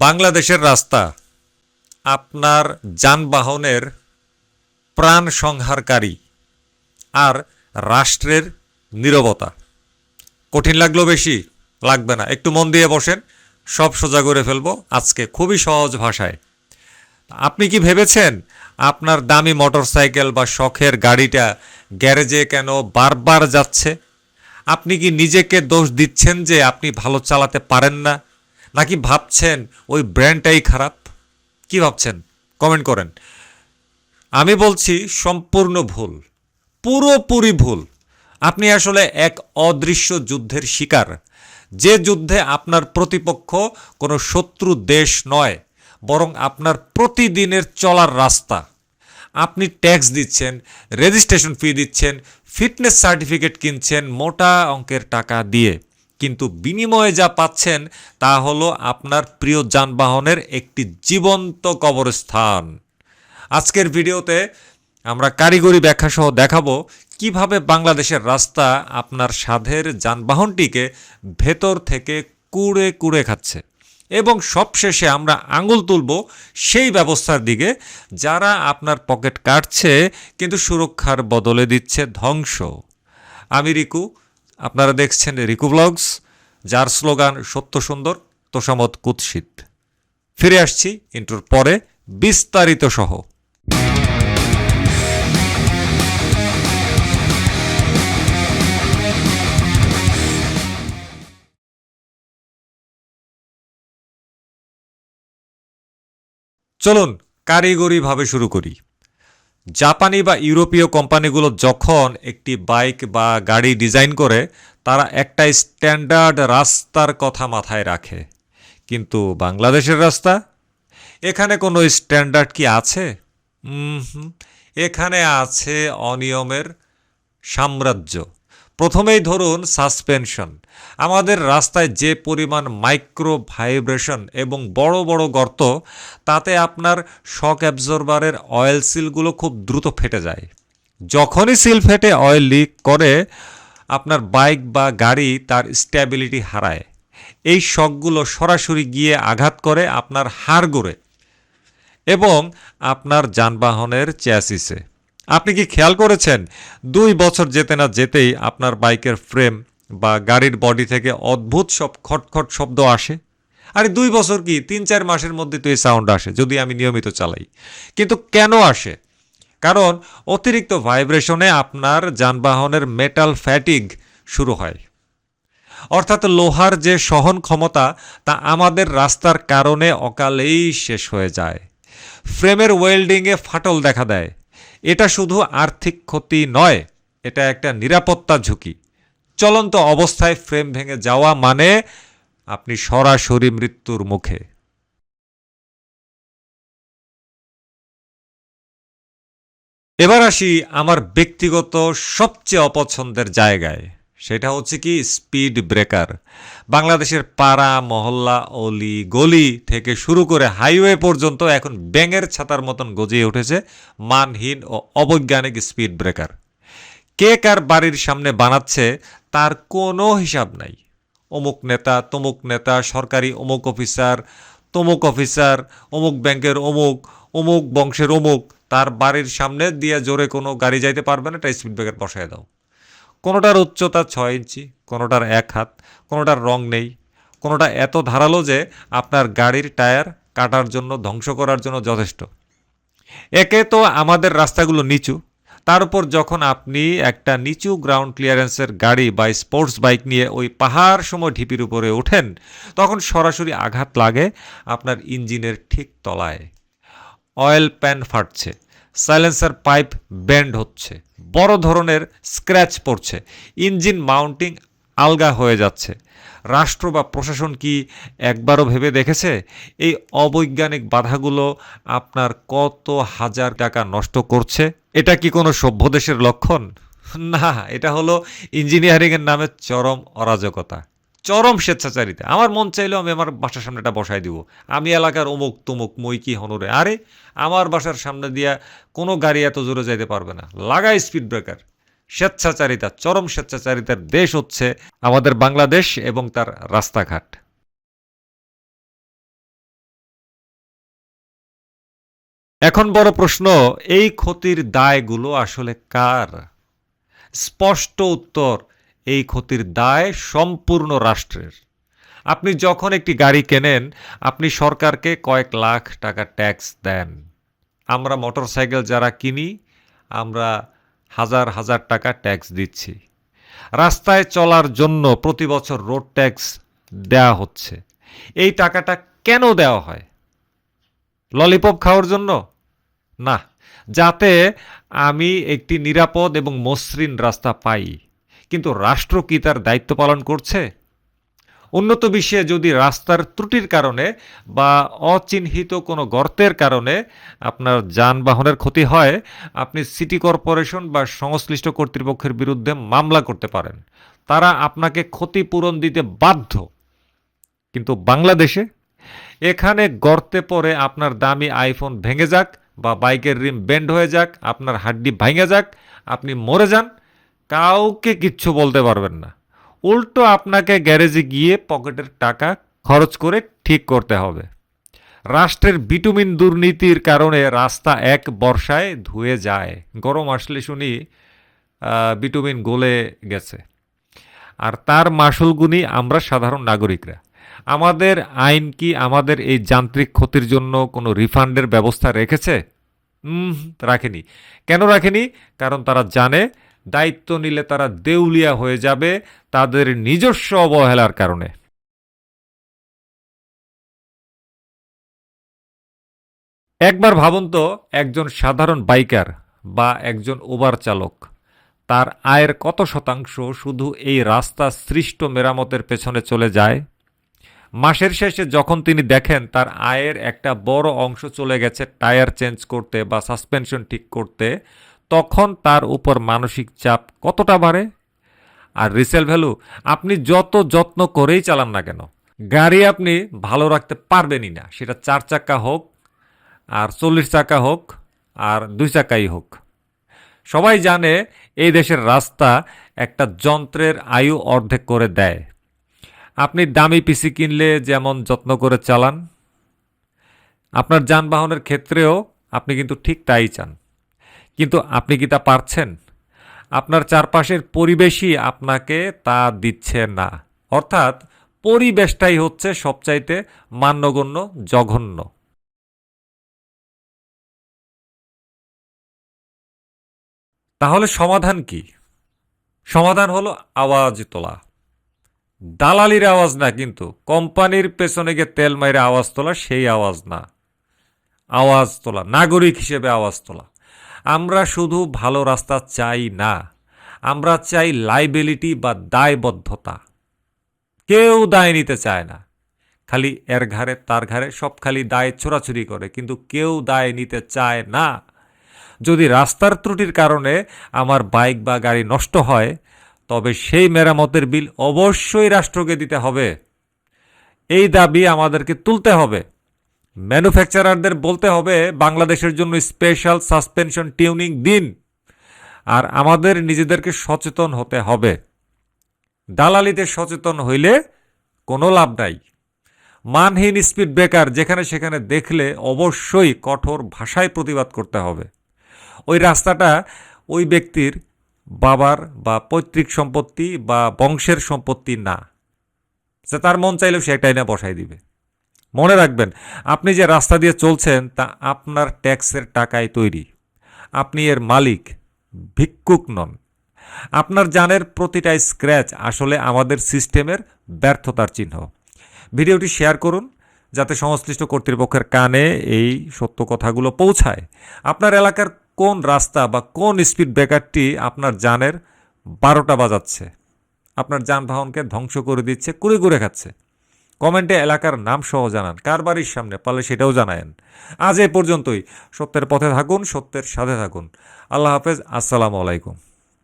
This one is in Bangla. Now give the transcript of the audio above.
বাংলাদেশের রাস্তা আপনার যানবাহনের প্রাণ সংহারকারী আর রাষ্ট্রের নীরবতা। কঠিন লাগলো বেশি? লাগবে না, একটু মন দিয়ে বসেন, সব সোজা করে ফেলবো আজকে খুবই সহজ ভাষায়। আপনি কি ভেবেছেন আপনার দামি মোটরসাইকেল বা শখের গাড়িটা গ্যারেজে কেন বারবার যাচ্ছে? আপনি কি নিজেকে দোষ দিচ্ছেন যে আপনি ভালো চালাতে পারেন না, নাকি ভাবছেন ওই ব্র্যান্ডটাই খারাপ? কি ভাবছেন কমেন্ট করেন। আমি বলছি সম্পূর্ণ ভুল, পুরোপুরি ভুল। আপনি আসলে এক অদৃশ্য যুদ্ধের শিকার, যে যুদ্ধে আপনার প্রতিপক্ষ কোনো শত্রু দেশ নয়, বরং আপনার প্রতিদিনের চলার রাস্তা। আপনি ট্যাক্স দিচ্ছেন, রেজিস্ট্রেশন ফি দিচ্ছেন, ফিটনেস সার্টিফিকেট কিনছেন মোটা অঙ্কের টাকা দিয়ে, কিন্তু বিনিময়ে যা পাচ্ছেন তা হলো আপনার প্রিয় যানবাহনের একটি জীবন্ত কবরস্থান। আজকের ভিডিওতে আমরা কারিগরি ব্যাখ্যা সহ দেখাবো কিভাবে বাংলাদেশের রাস্তা আপনার সাধের যানবাহনটিকে ভেতর থেকে কুড়ে কুড়ে খাচ্ছে, এবং সবশেষে আমরা আঙুল তুলব সেই ব্যবস্থার দিকে যারা আপনার পকেট কাটছে কিন্তু সুরক্ষার বদলে দিচ্ছে ধ্বংস। আমি রিকু, আপনারা দেখছেন রিকু ব্লগস, যার স্লোগান সত্য সুন্দর তোষামত কুৎসিত। ফিরে আসছি ইন্ট্রোর পরে বিস্তারিত সহ। চলুন কারিগরিভাবে শুরু করি। জাপানি বা ইউরোপীয় কোম্পানিগুলো যখন একটি বাইক বা গাড়ি ডিজাইন করে, তারা একটা স্ট্যান্ডার্ড রাস্তার কথা মাথায় রাখে। কিন্তু বাংলাদেশের রাস্তা, এখানে কোনো স্ট্যান্ডার্ড কি আছে? এখানে আছে অনিয়মের সাম্রাজ্য। প্রথমেই ধরুন সাসপেনশন। আমাদের রাস্তায় যে পরিমাণ মাইক্রো ভাইব্রেশন এবং বড় বড় গর্ত, তাতে আপনার শক অ্যাবজর্বারের অয়েল সিলগুলো খুব দ্রুত ফেটে যায়। যখনই সিল ফেটে অয়েল লিক করে, আপনার বাইক বা গাড়ি তার স্ট্যাবিলিটি হারায়। এই শকগুলো সরাসরি গিয়ে আঘাত করে আপনার হাড়গোড়ে এবং আপনার যানবাহনের চ্যাসিসে। আপনি কি খেয়াল করেছেন 2 বছর যেতে না যেতেই আপনার বাইকের ফ্রেম বা গাড়ির বডি থেকে অদ্ভুত সব খটখট শব্দ আসে? আরে 2 বছর কি, 3-4 মাসের মধ্যে তো এই সাউন্ড আসে যদি আমি নিয়মিত চালাই। কিন্তু কেন আসে? কারণ অতিরিক্ত ভাইব্রেশনে আপনার যানবাহনের মেটাল ফ্যাটিগ শুরু হয়। অর্থাৎ লোহার যে সহন ক্ষমতা তা আমাদের রাস্তার কারণে অকালেই শেষ হয়ে যায়। ফ্রেমের ওয়েল্ডিংয়ে ফাটল দেখা দেয়। এটা শুধু আর্থিক ক্ষতি নয়, এটা একটা নিরাপত্তা ঝুঁকি। চলন্ত অবস্থায় ফ্রেম ভেঙে যাওয়া মানে আপনি সরাসরি মৃত্যুর মুখে। এবার আসি আমার ব্যক্তিগত সবচেয়ে অপছন্দের জায়গায়, সেটা হচ্ছে কি স্পিড ব্রেকার। বাংলাদেশের পাড়া মহল্লা, অলি গলি থেকে শুরু করে হাইওয়ে পর্যন্ত এখন ব্যাঙের ছাতার মতন গজিয়ে উঠেছে মানহীন ও অবৈজ্ঞানিক স্পিড ব্রেকার। কে কার বাড়ির সামনে বানাচ্ছে তার কোনো হিসাব নাই। অমুক নেতা, তমুক নেতা, সরকারি অমুক অফিসার, তমুক অফিসার, অমুক ব্যাংকের অমুক, অমুক বংশের অমুক, তার বাড়ির সামনে দিয়ে জোরে কোনো গাড়ি যাইতে পারবে না, এটা স্পিড ব্রেকার বসায় দাও। কোনোটার উচ্চতা 6 ইঞ্চি, কোনোটার 1 হাত, কোনোটার রং নেই, কোনোটা এত ধারালো যে আপনার গাড়ির টায়ার কাটার জন্য, ধ্বংস করার জন্য যথেষ্ট। একে তো আমাদের রাস্তাগুলো নিচু, তার উপর যখন আপনি একটা নিচু গ্রাউন্ড ক্লিয়ারেন্সের গাড়ি বা স্পোর্টস বাইক নিয়ে ওই পাহাড় সময় ঢিপির উপরে ওঠেন, তখন সরাসরি আঘাত লাগে আপনার ইঞ্জিনের ঠিক তলায়। অয়েল প্যান ফাটছে, সাইলেন্সার পাইপ বেন্ড হচ্ছে, বড় ধরনের স্ক্র্যাচ পড়ছে, ইঞ্জিন মাউন্টিং আলগা হয়ে যাচ্ছে। রাষ্ট্র বা প্রশাসন কি একবারও ভেবে দেখেছে এই অবৈজ্ঞানিক বাধাগুলো আপনার কত হাজার টাকা নষ্ট করছে? এটা কি কোনো সভ্য দেশের লক্ষণ? না, এটা হলো ইঞ্জিনিয়ারিংয়ের নামে চরম অরাজকতা, চরম স্বেচ্ছাচারিতা। আমার মন চাইলেও আমি আমার বাসার সামনে এটা বসায় দিব। আমি এলাকার অমুক তমুক মই কি হনরে, আরে আমার বাসার সামনে দিয়া কোনো গাড়ি এত জোরে যাইতে পারবে না, লাগাই স্পিড ব্রেকার। স্বেচ্ছাচারিতা, চরম স্বেচ্ছাচারিতার দেশ হচ্ছে আমাদের বাংলাদেশ এবং তার রাস্তাঘাট। এখন বড় প্রশ্ন, এই ক্ষতির দায়গুলো আসলে কার? স্পষ্ট উত্তর, এই ক্ষতির দায় সম্পূর্ণ রাষ্ট্রের। আপনি যখন একটি গাড়ি কেনেন, আপনি সরকারকে কয়েক লাখ টাকা ট্যাক্স দেন। আমরা মোটরসাইকেল যারা কিনি, আমরা হাজার হাজার টাকা ট্যাক্স দিচ্ছি। রাস্তায় চলার জন্য প্রতি বছর রোড ট্যাক্স দেয়া হচ্ছে। এই টাকাটা কেন দেওয়া হয়? ললিপপ খাওয়ার জন্য? না, যাতে আমি একটি নিরাপদ এবং মসৃণ রাস্তা পাই। কিন্তু রাষ্ট্র কি তার দায়িত্ব পালন করছে? উন্নত বিশ্বে যদি রাস্তার ত্রুটির কারণে বা অচিহ্নিত কোনো গর্তের কারণে আপনার যানবাহনের ক্ষতি হয়, আপনি সিটি কর্পোরেশন বা সংশ্লিষ্ট কর্তৃপক্ষের বিরুদ্ধে মামলা করতে পারেন। তারা আপনাকে ক্ষতিপূরণ দিতে বাধ্য। কিন্তু বাংলাদেশে, এখানে গর্তে পড়ে আপনার দামি আইফোন ভেঙে যাক বা বাইকের রিম বেন্ড হয়ে যাক, আপনার হাড্ডি ভাঙে যাক, আপনি মরে যান, কাউকে কিচ্ছু বলতে পারবেন না। উল্টো আপনাকে গ্যারেজে গিয়ে পকেটের টাকা খরচ করে ঠিক করতে হবে। রাষ্ট্রের বিটুমিন দুর্নীতির কারণে রাস্তা এক বর্ষায় ধুয়ে যায়। গরম আসলে শুনি বিটুমিন গলে গেছে, আর তার মাসুল গুনি আমরা সাধারণ নাগরিকরা। আমাদের আইন কি আমাদের এই যান্ত্রিক ক্ষতির জন্য কোনো রিফান্ডের ব্যবস্থা রেখেছে? রাখেনি। কেন রাখেনি? কারণ তারা জানে দায়িত্ব নিলে তারা দেউলিয়া হয়ে যাবে তাদের নিজস্ব অবহেলার কারণে। একবার ভাবুন তো, একজন সাধারণ বাইকার বা একজন উবার চালক, তার আয়ের কত শতাংশ শুধু এই রাস্তা সৃষ্ট মেরামতের পেছনে চলে যায়? মাসের শেষে যখন তিনি দেখেন তার আয়ের একটা বড় অংশ চলে গেছে টায়ার চেঞ্জ করতে বা সাসপেনশন ঠিক করতে, তখন তার উপর মানসিক চাপ কতটা বাড়ে? আর রিসেল ভ্যালু, আপনি যত যত্ন করেই চালান না কেন, গাড়ি আপনি ভালো রাখতে পারবেনই না। সেটা 4 চাকা হোক, আর 40 চাকা হোক, আর 2 চাকাই হোক। সবাই জানে এই দেশের রাস্তা একটা যন্ত্রের আয়ু অর্ধেক করে দেয়। আপনি দামি পিসি কিনলে যেমন যত্ন করে চালান, আপনার যানবাহনের ক্ষেত্রেও আপনি কিন্তু ঠিক তাই চান। কিন্তু আপনি কি তা পারছেন? আপনার চারপাশের পরিবেশই আপনাকে তা দিচ্ছে না। অর্থাৎ পরিবেশটাই হচ্ছে সবচাইতে মান্যগণ্য জঘন্য। তাহলে সমাধান কি? সমাধান হলো আওয়াজ তোলা। দালালির আওয়াজ না, কিন্তু কোম্পানির পেছনে গিয়ে তেল মাইরে আওয়াজ তোলা সেই আওয়াজ না। আওয়াজ তোলা, নাগরিক হিসেবে আওয়াজ তোলা। আমরা শুধু ভালো রাস্তা চাই না, আমরা চাই লাইবিলিটি বা দায়বদ্ধতা। কেউ দায় নিতে চায় না, খালি এর ঘাড়ে তার ঘাড়ে সব খালি দায় ছোড়াছুরি করে, কিন্তু কেউ দায় নিতে চায় না। যদি রাস্তার ত্রুটির কারণে আমার বাইক বা গাড়ি নষ্ট হয়, তবে সেই মেরামতের বিল অবশ্যই রাষ্ট্রকে দিতে হবে। এই দাবি আমাদেরকে তুলতে হবে। ম্যানুফ্যাকচারারদের বলতে হবে বাংলাদেশের জন্য স্পেশাল সাসপেনশন টিউনিং দিন। আর আমাদের নিজেদেরকে সচেতন হতে হবে। দালালিতে সচেতন হইলে কোনো লাভ নাই। মানহীন স্পিড ব্রেকার যেখানে সেখানে দেখলে অবশ্যই কঠোর ভাষায় প্রতিবাদ করতে হবে। ওই রাস্তাটা ওই ব্যক্তির বাবার বা পৈতৃক সম্পত্তি বা বংশের সম্পত্তি না, সে তার মন চাইলেও সে একটাই না বসাই দিবে। মনে রাখবেন, আপনি যে রাস্তা দিয়ে চলছেন তা আপনার ট্যাক্সের টাকায় তৈরি। আপনি এর মালিক, ভিক্ষুক নন। আপনার জানের প্রতিটা স্ক্র্যাচ আসলে আমাদের সিস্টেমের ব্যর্থতার চিহ্ন। ভিডিওটি শেয়ার করুন যাতে সংশ্লিষ্ট কর্তৃপক্ষের কানে এই সত্য কথাগুলো পৌঁছায়। আপনার এলাকার কোন রাস্তা বা কোন স্পিড ব্রেকারটি আপনার জানের 12টা বাজাচ্ছে, আপনার যানবাহনকে ধ্বংস করে দিচ্ছে, কুড়ে কুড়ে খাচ্ছে? কমেন্টে এলাকার নাম সহ জানান, কার বাড়ির সামনে পারলে সেটাও জানায়েন। আজ এ পর্যন্তই। সত্যের পথে থাকুন, সত্যের সাথে থাকুন। আল্লাহ হাফেজ, আসসালামু আলাইকুম।